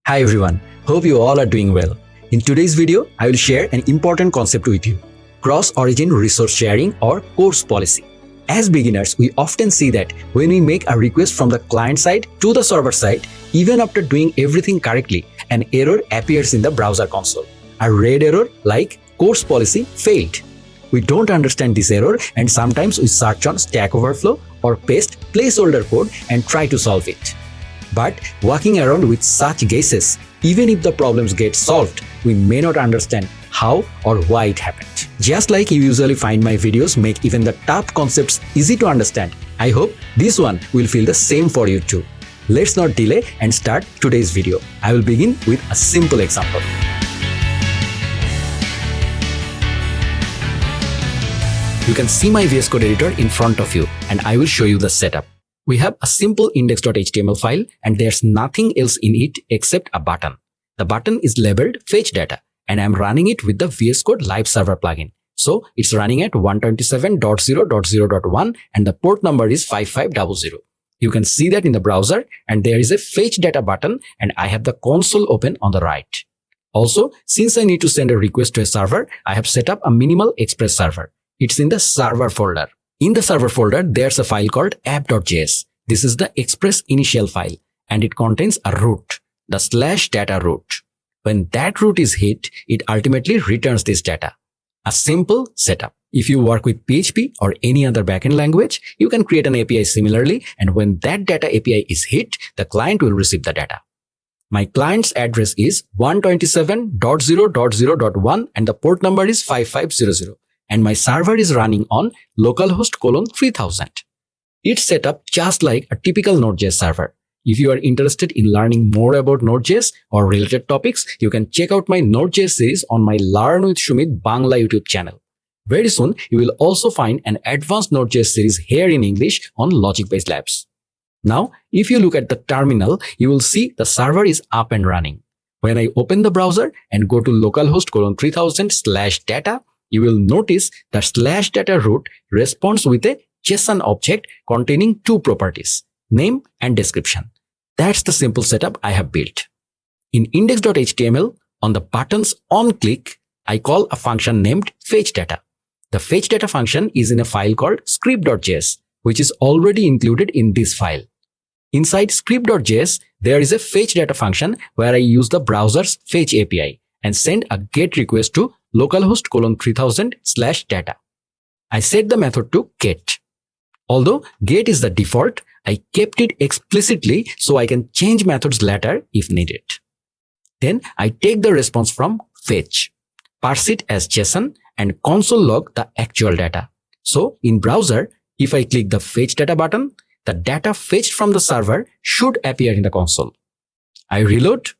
Hi everyone, hope you all are doing well. In today's video, I will share an important concept with you, cross-origin resource sharing or CORS policy. As beginners, we often see that when we make a request from the client side to the server side, even after doing everything correctly, an error appears in the browser console. A red error like CORS policy failed. We don't understand this error and sometimes we search on Stack Overflow or paste placeholder code and try to solve it. But walking around with such guesses, even if the problems get solved, we may not understand how or why it happened. Just like you usually find my videos make even the tough concepts easy to understand, I hope this one will feel the same for you too. Let's not delay and start today's video. I will begin with a simple example. You can see my VS Code editor in front of you and I will show you the setup. We have a simple index.html file and there's nothing else in it except a button. The button is labeled fetch data and I'm running it with the VS Code live server plugin. So it's running at 127.0.0.1 and the port number is 5500. You can see that in the browser and there is a fetch data button and I have the console open on the right. Also, since I need to send a request to a server, I have set up a minimal Express server. It's in the server folder. In the server folder, there's a file called app.js. This is the Express initial file and it contains a root, the /data root. When that root is hit, it ultimately returns this data. A simple setup. If you work with PHP or any other backend language, you can create an API similarly and when that data API is hit, the client will receive the data. My client's address is 127.0.0.1 and the port number is 5500. And my server is running on localhost :3000. It's set up just like a typical Node.js server. If you are interested in learning more about Node.js or related topics, you can check out my Node.js series on my Learn with Shumit Bangla YouTube channel. Very soon, you will also find an advanced Node.js series here in English on Logic-based labs. Now, if you look at the terminal, you will see the server is up and running. When I open the browser and go to localhost :3000/data, you will notice the /data root responds with a JSON object containing two properties, name and description. That's the simple setup I have built. In index.html, on the button's on click, I call a function named fetchData. The fetchData function is in a file called script.js, which is already included in this file. Inside script.js, there is a fetchData function where I use the browser's fetch API and send a GET request to localhost :3000/data. I set the method to get. Although get is the default, I kept it explicitly so I can change methods later if needed. Then I take the response from fetch, parse it as JSON and console log the actual data. So in browser, if I click the fetch data button, the data fetched from the server should appear in the console. I reload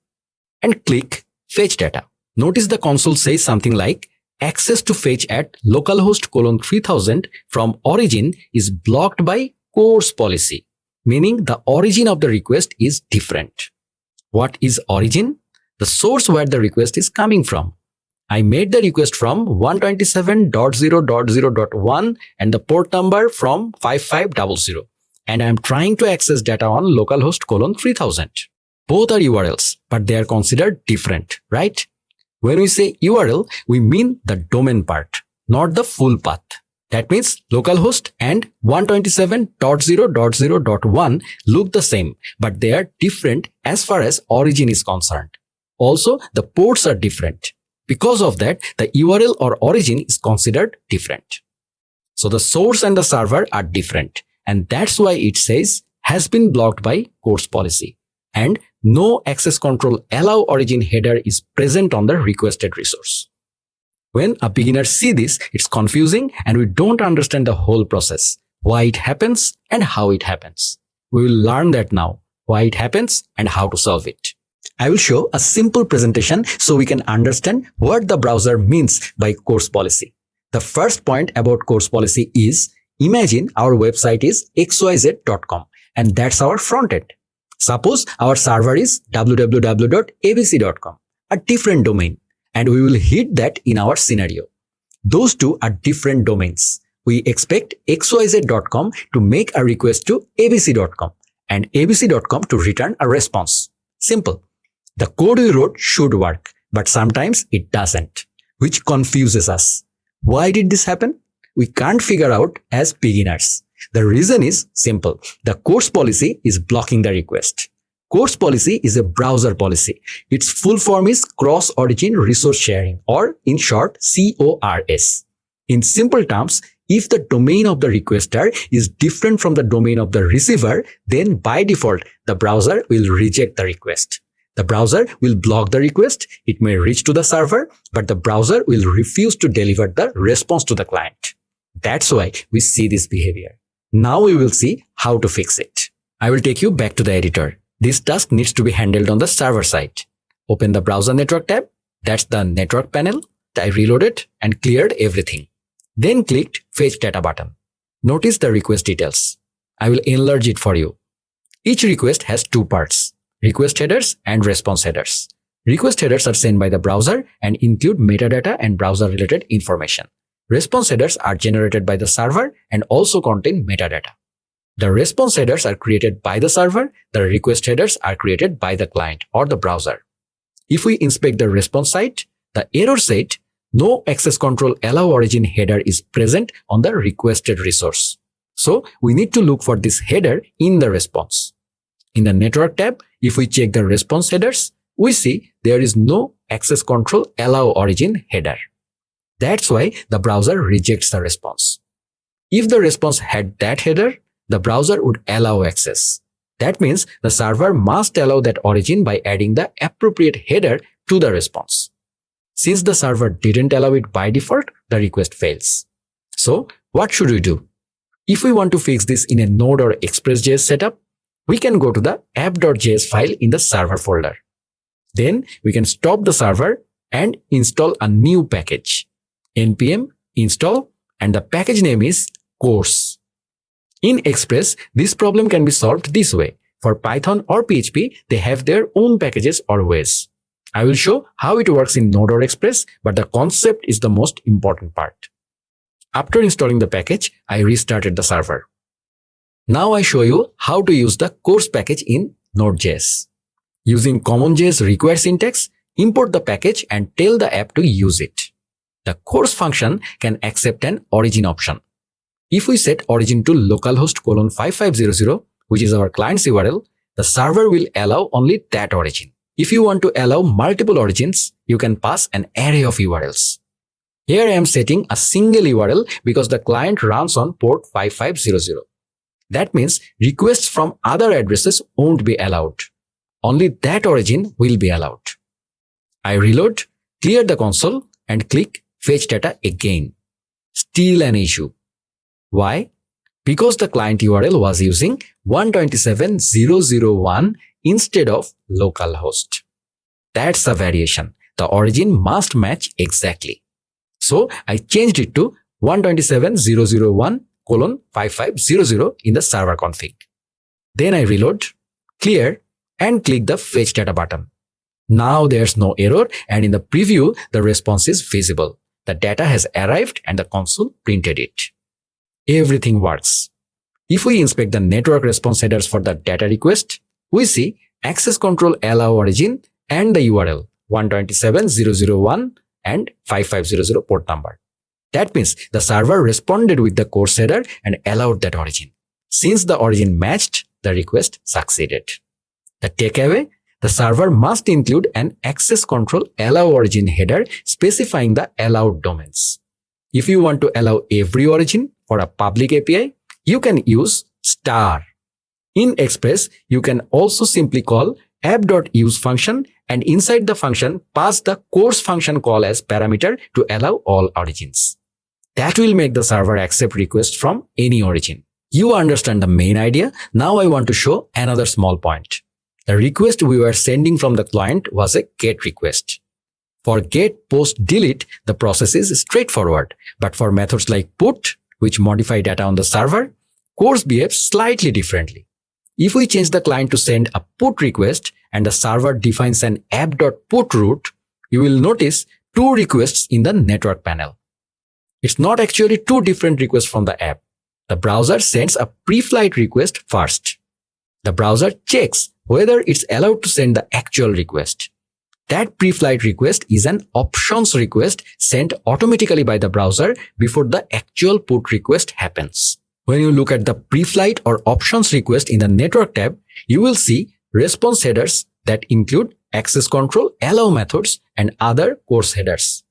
and click fetch data. Notice the console says something like access to fetch at localhost :3000 from origin is blocked by CORS policy, meaning the origin of the request is different. What is origin? The source where the request is coming from. I made the request from 127.0.0.1 and the port number from 5500 and I am trying to access data on localhost :3000. Both are URLs, but they are considered different, right? When we say URL, we mean the domain part, not the full path. That means localhost and 127.0.0.1 look the same, but they are different as far as origin is concerned. Also, the ports are different. Because of that, the URL or origin is considered different. So the source and the server are different, and that's why it says has been blocked by CORS policy. And no access control allow origin header is present on the requested resource. When a beginner sees this, it's confusing and we don't understand the whole process, why it happens and how it happens. We will learn that now, why it happens and how to solve it. I will show a simple presentation so we can understand what the browser means by CORS policy. The first point about CORS policy is, imagine our website is xyz.com and that's our front end. Suppose our server is www.abc.com, a different domain, and we will hit that in our scenario. Those two are different domains. We expect xyz.com to make a request to abc.com and abc.com to return a response. Simple. The code we wrote should work, but sometimes it doesn't, which confuses us. Why did this happen? We can't figure out as beginners. The reason is simple. The CORS policy is blocking the request. CORS policy is a browser policy. Its full form is Cross-Origin Resource Sharing, or in short, CORS. In simple terms, if the domain of the requester is different from the domain of the receiver, then by default, the browser will reject the request. The browser will block the request. It may reach to the server, but the browser will refuse to deliver the response to the client. That's why we see this behavior. Now we will see how to fix it. I will take you back to the editor. This task needs to be handled on the server side. Open the browser network tab. That's the network panel. I reloaded and cleared everything. Then clicked Fetch Data button. Notice the request details. I will enlarge it for you. Each request has two parts: request headers and response headers. Request headers are sent by the browser and include metadata and browser-related information. Response headers are generated by the server and also contain metadata. The response headers are created by the server. The request headers are created by the client or the browser. If we inspect the response side, the error said no access control allow origin header is present on the requested resource. So we need to look for this header in the response. In the network tab, if we check the response headers, we see there is no access control allow origin header. That's why the browser rejects the response. If the response had that header, the browser would allow access. That means the server must allow that origin by adding the appropriate header to the response. Since the server didn't allow it by default, the request fails. So what should we do? If we want to fix this in a Node or Express.js setup, we can go to the app.js file in the server folder. Then we can stop the server and install a new package. npm install, and the package name is CORS. In Express, this problem can be solved this way. For Python or PHP, they have their own packages or ways. I will show how it works in Node or Express, but the concept is the most important part. After installing the package, I restarted the server. Now I show you how to use the CORS package in Node.js. Using CommonJS require syntax, import the package and tell the app to use it. The CORS function can accept an origin option. If we set origin to localhost :5500, which is our client's URL, the server will allow only that origin. If you want to allow multiple origins, you can pass an array of URLs. Here I am setting a single URL because the client runs on port 5500. That means requests from other addresses won't be allowed. Only that origin will be allowed. I reload, clear the console, and click Fetch Data again. Still an issue. Why? Because the client URL was using 127.0.0.1 instead of localhost. That's a variation. The origin must match exactly. So I changed it to 127.0.0.1:5500 in the server config. Then I reload, clear, and click the Fetch Data button. Now there's no error, and in the preview, the response is visible. The data has arrived and the console printed it. Everything works. If we inspect the network response headers for the data request, we see access control allow origin and the URL 127.0.0.1 and 5500 port number. That means the server responded with the CORS header and allowed that origin. Since the origin matched, the request succeeded. The takeaway: the server must include an access control allow origin header specifying the allowed domains. If you want to allow every origin for a public API, you can use star. In Express, you can also simply call app.use function and inside the function pass the CORS function call as parameter to allow all origins. That will make the server accept requests from any origin. You understand the main idea. Now I want to show another small point. The request we were sending from the client was a GET request. For GET, POST, DELETE, the process is straightforward. But for methods like PUT, which modify data on the server, CORS behaves slightly differently. If we change the client to send a PUT request and the server defines an app.put route, you will notice two requests in the network panel. It's not actually two different requests from the app. The browser sends a preflight request first. The browser checks whether it's allowed to send the actual request. That preflight request is an options request sent automatically by the browser before the actual put request happens. When you look at the preflight or options request in the network tab, you will see response headers that include access control, allow methods, and other CORS headers.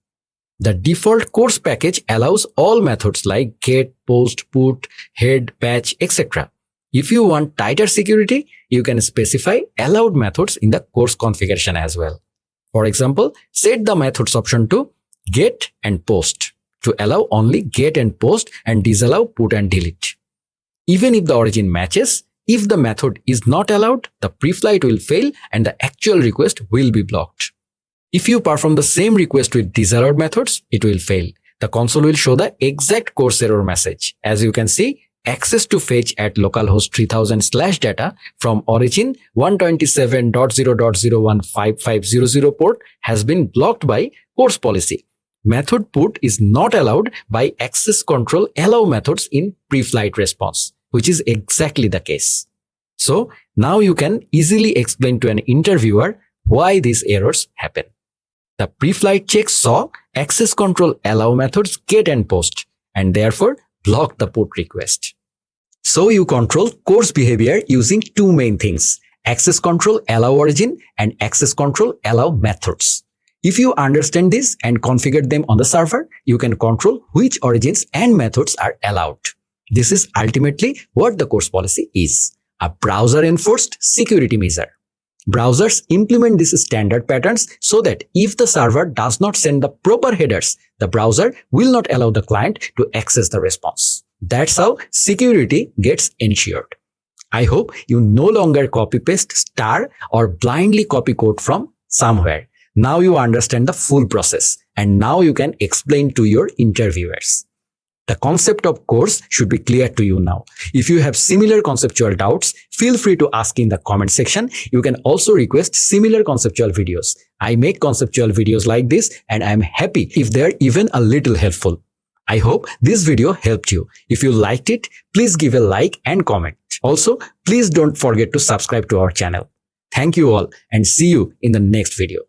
The default CORS package allows all methods like get, post, put, head, patch, etc. If you want tighter security, you can specify allowed methods in the CORS configuration as well. For example, set the methods option to get and post to allow only get and post and disallow put and delete. Even if the origin matches, if the method is not allowed, the preflight will fail and the actual request will be blocked. If you perform the same request with disallowed methods, it will fail. The console will show the exact CORS error message. As you can see, access to fetch at localhost 3000/data from origin 127.0.01550 port has been blocked by CORS policy. Method put is not allowed by access control allow methods in preflight response, which is exactly the case. So now you can easily explain to an interviewer why these errors happen. The preflight check saw access control allow methods get and post and therefore block the put request. So you control CORS behavior using two main things: access control allow origin and access control allow methods. If you understand this and configure them on the server, you can control which origins and methods are allowed. This is ultimately what the CORS policy is: a browser-enforced security measure. Browsers implement these standard patterns so that if the server does not send the proper headers, the browser will not allow the client to access the response. That's how security gets ensured. I hope you no longer copy-paste star or blindly copy code from somewhere. Now you understand the full process and now you can explain to your interviewers. The concept of CORS should be clear to you now. If you have similar conceptual doubts, feel free to ask in the comment section. You can also request similar conceptual videos. I make conceptual videos like this and I am happy if they are even a little helpful. I hope this video helped you. If you liked it, please give a like and comment. Also, please don't forget to subscribe to our channel. Thank you all and see you in the next video.